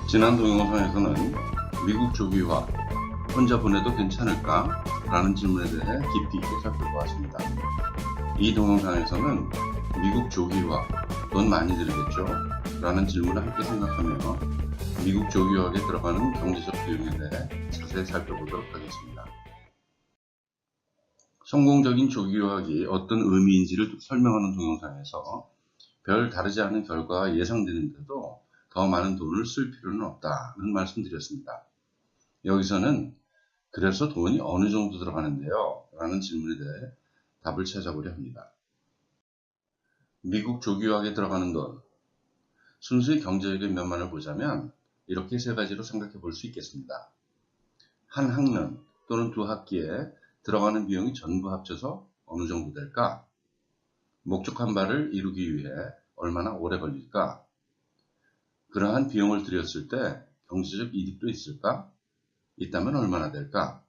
지난 동영상에서는 미국 조기 유학, 혼자 보내도 괜찮을까? 라는 질문에 대해 깊이 있게 살펴보았습니다. 이 동영상에서는 미국 조기 유학, 돈 많이 들겠죠? 라는 질문을 함께 생각하며 미국 조기 유학에 들어가는 경제적 비용에 대해 자세히 살펴보도록 하겠습니다. 성공적인 조기 유학이 어떤 의미인지를 설명하는 동영상에서 별 다르지 않은 결과가 예상되는데도 더 많은 돈을 쓸 필요는 없다는 말씀드렸습니다. 여기서는 그래서 돈이 어느 정도 들어가는데요? 라는 질문에 대해 답을 찾아보려 합니다. 미국 조기 유학에 들어가는 돈, 순수히 경제적인 면만을 보자면 이렇게 세 가지로 생각해 볼 수 있겠습니다. 한 학년 또는 두 학기에 들어가는 비용이 전부 합쳐서 어느 정도 될까? 목적한 바를 이루기 위해 얼마나 오래 걸릴까? 그러한 비용을 들였을 때 경제적 이득도 있을까? 있다면 얼마나 될까?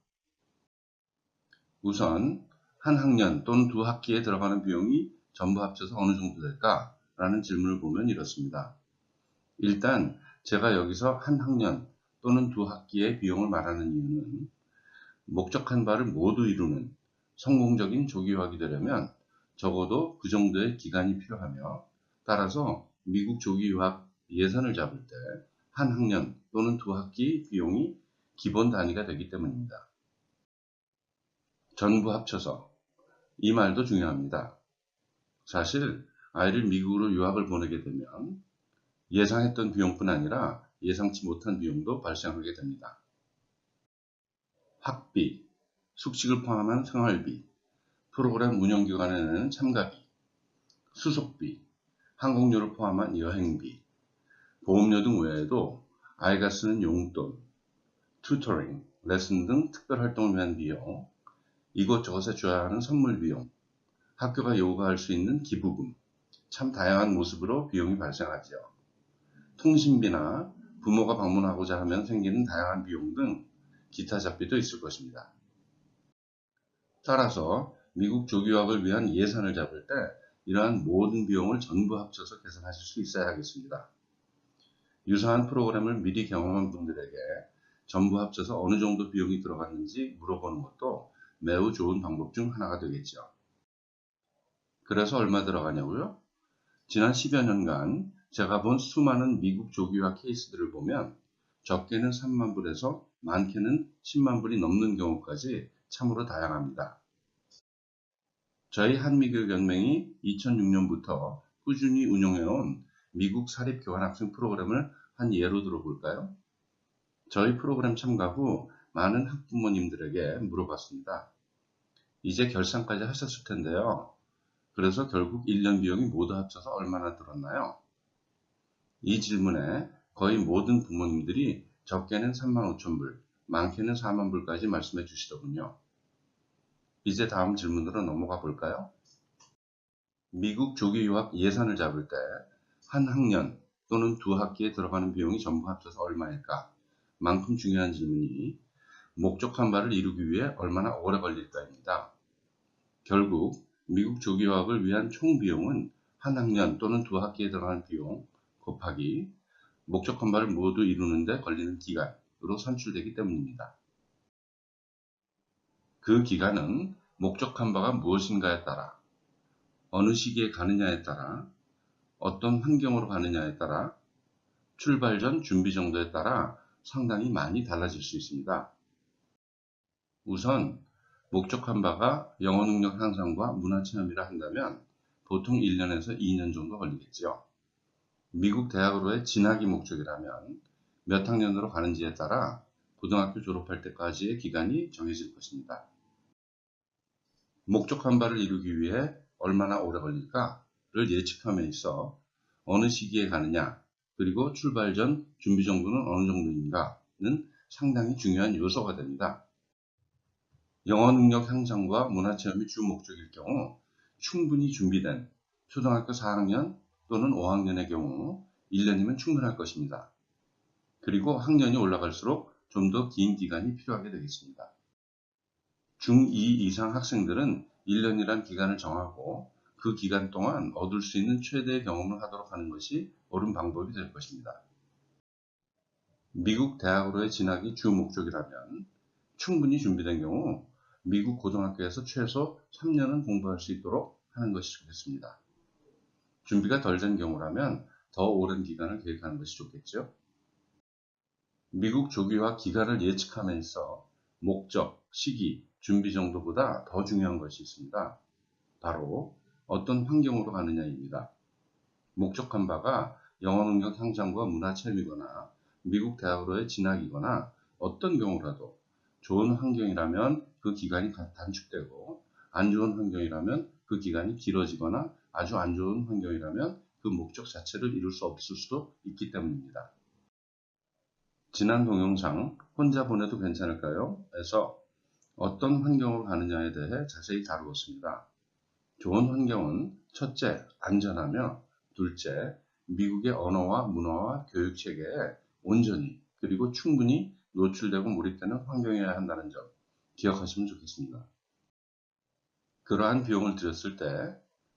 우선 한 학년 또는 두 학기에 들어가는 비용이 전부 합쳐서 어느 정도 될까? 라는 질문을 보면 이렇습니다. 일단 제가 여기서 한 학년 또는 두 학기의 비용을 말하는 이유는 목적한 바를 모두 이루는 성공적인 조기 유학이 되려면 적어도 그 정도의 기간이 필요하며, 따라서 미국 조기 유학 예산을 잡을 때 한 학년 또는 두 학기 비용이 기본 단위가 되기 때문입니다. 전부 합쳐서, 이 말도 중요합니다. 사실 아이를 미국으로 유학을 보내게 되면 예상했던 비용뿐 아니라 예상치 못한 비용도 발생하게 됩니다. 학비, 숙식을 포함한 생활비, 프로그램 운영기관에는 참가비, 수속비, 항공료를 포함한 여행비, 보험료 등 외에도 아이가 쓰는 용돈, 튜터링, 레슨 등 특별활동을 위한 비용, 이곳저곳에 줘야 하는 선물 비용, 학교가 요구할 수 있는 기부금, 참 다양한 모습으로 비용이 발생하죠. 통신비나 부모가 방문하고자 하면 생기는 다양한 비용 등 기타 잡비도 있을 것입니다. 따라서 미국 조기 유학을 위한 예산을 잡을 때 이러한 모든 비용을 전부 합쳐서 계산하실 수 있어야 하겠습니다. 유사한 프로그램을 미리 경험한 분들에게 전부 합쳐서 어느 정도 비용이 들어갔는지 물어보는 것도 매우 좋은 방법 중 하나가 되겠죠. 그래서 얼마 들어가냐고요? 지난 10여 년간 제가 본 수많은 미국 조기 유학 케이스들을 보면 적게는 3만 불에서 많게는 10만 불이 넘는 경우까지 참으로 다양합니다. 저희 한미교육연맹이 2006년부터 꾸준히 운영해온 미국 사립교환학생 프로그램을 한 예로 들어볼까요? 저희 프로그램 참가 후 많은 학부모님들에게 물어봤습니다. 이제 결산까지 하셨을 텐데요. 그래서 결국 1년 비용이 모두 합쳐서 얼마나 들었나요? 이 질문에 거의 모든 부모님들이 적게는 3만 5천 불, 많게는 4만 불까지 말씀해 주시더군요. 이제 다음 질문으로 넘어가 볼까요? 미국 조기 유학 예산을 잡을 때 한 학년 또는 두 학기에 들어가는 비용이 전부 합쳐서 얼마일까? 만큼 중요한 질문이 목적한 바를 이루기 위해 얼마나 오래 걸릴까입니다. 결국 미국 조기 유학을 위한 총 비용은 한 학년 또는 두 학기에 들어가는 비용 곱하기 목적한 바를 모두 이루는 데 걸리는 기간으로 산출되기 때문입니다. 그 기간은 목적한 바가 무엇인가에 따라, 어느 시기에 가느냐에 따라, 어떤 환경으로 가느냐에 따라, 출발 전 준비 정도에 따라 상당히 많이 달라질 수 있습니다. 우선 목적한 바가 영어 능력 향상과 문화 체험이라 한다면 보통 1년에서 2년 정도 걸리겠죠. 미국 대학으로의 진학이 목적이라면 몇 학년으로 가는지에 따라 고등학교 졸업할 때까지의 기간이 정해질 것입니다. 목적한 바를 이루기 위해 얼마나 오래 걸릴까를 예측함에 있어 어느 시기에 가느냐, 그리고 출발 전 준비 정도는 어느 정도인가는 상당히 중요한 요소가 됩니다. 영어 능력 향상과 문화 체험이 주 목적일 경우 충분히 준비된 초등학교 4학년 또는 5학년의 경우 1년이면 충분할 것입니다. 그리고 학년이 올라갈수록 좀 더 긴 기간이 필요하게 되겠습니다. 중2 이상 학생들은 1년이란 기간을 정하고 그 기간 동안 얻을 수 있는 최대의 경험을 하도록 하는 것이 옳은 방법이 될 것입니다. 미국 대학으로의 진학이 주 목적이라면 충분히 준비된 경우 미국 고등학교에서 최소 3년은 공부할 수 있도록 하는 것이 좋겠습니다. 준비가 덜 된 경우라면 더 오랜 기간을 계획하는 것이 좋겠죠. 미국 조기유학 기간을 예측하면서 목적, 시기, 준비 정도보다 더 중요한 것이 있습니다. 바로 어떤 환경으로 가느냐입니다. 목적한 바가 영어 능력 향상과 문화 체험이거나 미국 대학으로의 진학이거나 어떤 경우라도 좋은 환경이라면 그 기간이 단축되고 안 좋은 환경이라면 그 기간이 길어지거나 아주 안 좋은 환경이라면 그 목적 자체를 이룰 수 없을 수도 있기 때문입니다. 지난 동영상 혼자 보내도 괜찮을까요? 에서 어떤 환경으로 가느냐에 대해 자세히 다루었습니다. 좋은 환경은 첫째, 안전하며 둘째, 미국의 언어와 문화와 교육 체계에 온전히 그리고 충분히 노출되고 몰입되는 환경이어야 한다는 점 기억하시면 좋겠습니다. 그러한 비용을 들였을 때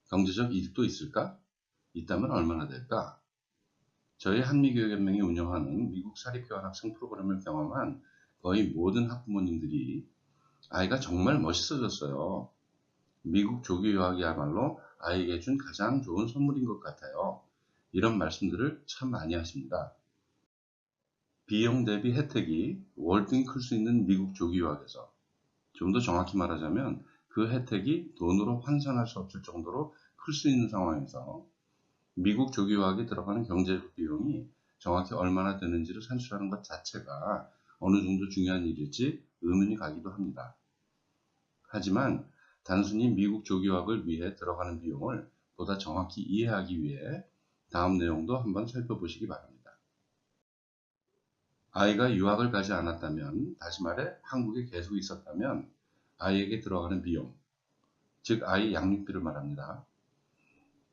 경제적 이득도 있을까? 있다면 얼마나 될까? 저희 한미교육연맹이 운영하는 미국 사립교환학생 프로그램을 경험한 거의 모든 학부모님들이 아이가 정말 멋있어졌어요. 미국 조기 유학이야말로 아이에게 준 가장 좋은 선물인 것 같아요. 이런 말씀들을 참 많이 하십니다. 비용 대비 혜택이 월등히 클 수 있는 미국 조기 유학에서 좀 더 정확히 말하자면 그 혜택이 돈으로 환산할 수 없을 정도로 클 수 있는 상황에서 미국 조기 유학에 들어가는 경제적 비용이 정확히 얼마나 되는지를 산출하는 것 자체가 어느 정도 중요한 일일지 의문이 가기도 합니다. 하지만 단순히 미국 조기 유학을 위해 들어가는 비용을 보다 정확히 이해하기 위해 다음 내용도 한번 살펴보시기 바랍니다. 아이가 유학을 가지 않았다면, 다시 말해 한국에 계속 있었다면 아이에게 들어가는 비용, 즉 아이 양육비를 말합니다.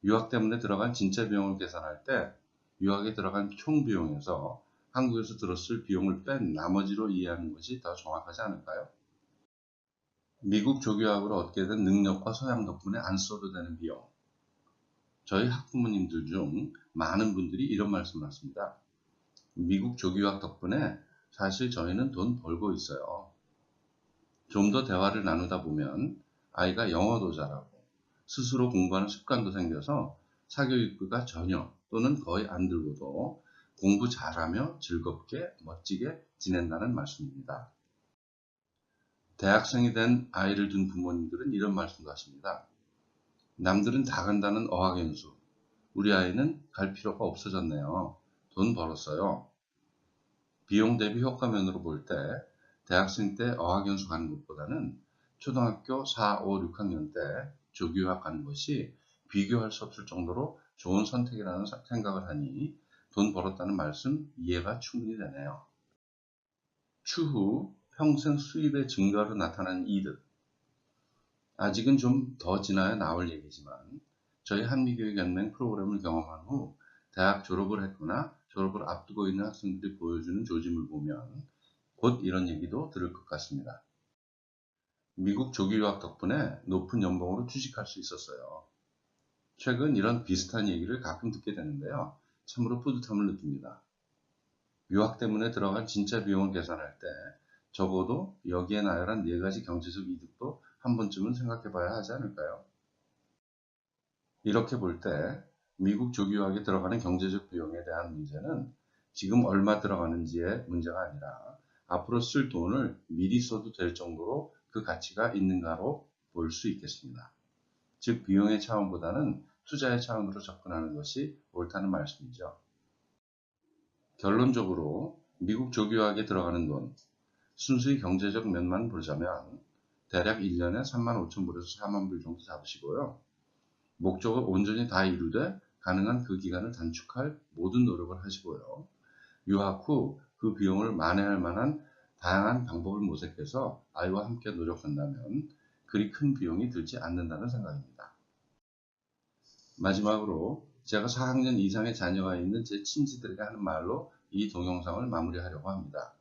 유학 때문에 들어간 진짜 비용을 계산할 때 유학에 들어간 총 비용에서 한국에서 들었을 비용을 뺀 나머지로 이해하는 것이 더 정확하지 않을까요? 미국 조교학으로 얻게 된 능력과 소양 덕분에 안 써도 되는 비용. 저희 학부모님들 중 많은 분들이 이런 말씀을 하십니다. 미국 조교학 덕분에 사실 저희는 돈 벌고 있어요. 좀 더 대화를 나누다 보면 아이가 영어도 잘하고 스스로 공부하는 습관도 생겨서 사교육비가 전혀 또는 거의 안 들고도 공부 잘하며 즐겁게 멋지게 지낸다는 말씀입니다. 대학생이 된 아이를 둔 부모님들은 이런 말씀도 하십니다. 남들은 다 간다는 어학연수. 우리 아이는 갈 필요가 없어졌네요. 돈 벌었어요. 비용 대비 효과면으로 볼 때 대학생 때 어학연수 가는 것보다는 초등학교 4, 5, 6학년 때 조교학 가는 것이 비교할 수 없을 정도로 좋은 선택이라는 생각을 하니 돈 벌었다는 말씀 이해가 충분히 되네요. 추후 평생 수입의 증가로 나타나는 이득. 아직은 좀 더 지나야 나올 얘기지만 저희 한미교육연맹 프로그램을 경험한 후 대학 졸업을 했거나 졸업을 앞두고 있는 학생들이 보여주는 조짐을 보면 곧 이런 얘기도 들을 것 같습니다. 미국 조기 유학 덕분에 높은 연봉으로 취직할 수 있었어요. 최근 이런 비슷한 얘기를 가끔 듣게 되는데요. 참으로 뿌듯함을 느낍니다. 유학 때문에 들어간 진짜 비용을 계산할 때 적어도 여기에 나열한 4가지 경제적 이득도 한 번쯤은 생각해 봐야 하지 않을까요? 이렇게 볼 때 미국 조기 유학에 들어가는 경제적 비용에 대한 문제는 지금 얼마 들어가는지의 문제가 아니라 앞으로 쓸 돈을 미리 써도 될 정도로 그 가치가 있는가로 볼 수 있겠습니다. 즉 비용의 차원보다는 투자의 차원으로 접근하는 것이 옳다는 말씀이죠. 결론적으로 미국 조기 유학에 들어가는 돈, 순수히 경제적 면만 보자면 대략 1년에 35,000불에서 40,000불 정도 잡으시고요. 목적을 온전히 다 이루되 가능한 그 기간을 단축할 모든 노력을 하시고요. 유학 후 그 비용을 만회할 만한 다양한 방법을 모색해서 아이와 함께 노력한다면 그리 큰 비용이 들지 않는다는 생각입니다. 마지막으로 제가 4학년 이상의 자녀가 있는 제 친지들에게 하는 말로 이 동영상을 마무리하려고 합니다.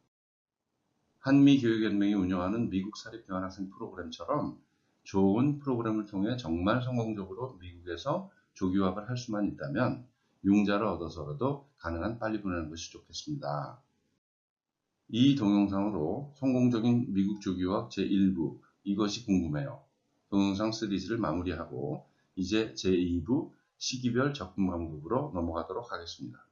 한미교육연맹이 운영하는 미국 사립교환학생 프로그램처럼 좋은 프로그램을 통해 정말 성공적으로 미국에서 조기유학을 할 수만 있다면 융자를 얻어서라도 가능한 빨리 보내는 것이 좋겠습니다. 이 동영상으로 성공적인 미국 조기유학 제1부 이것이 궁금해요. 동영상 시리즈를 마무리하고 이제 제2부 시기별 접근 방법으로 넘어가도록 하겠습니다.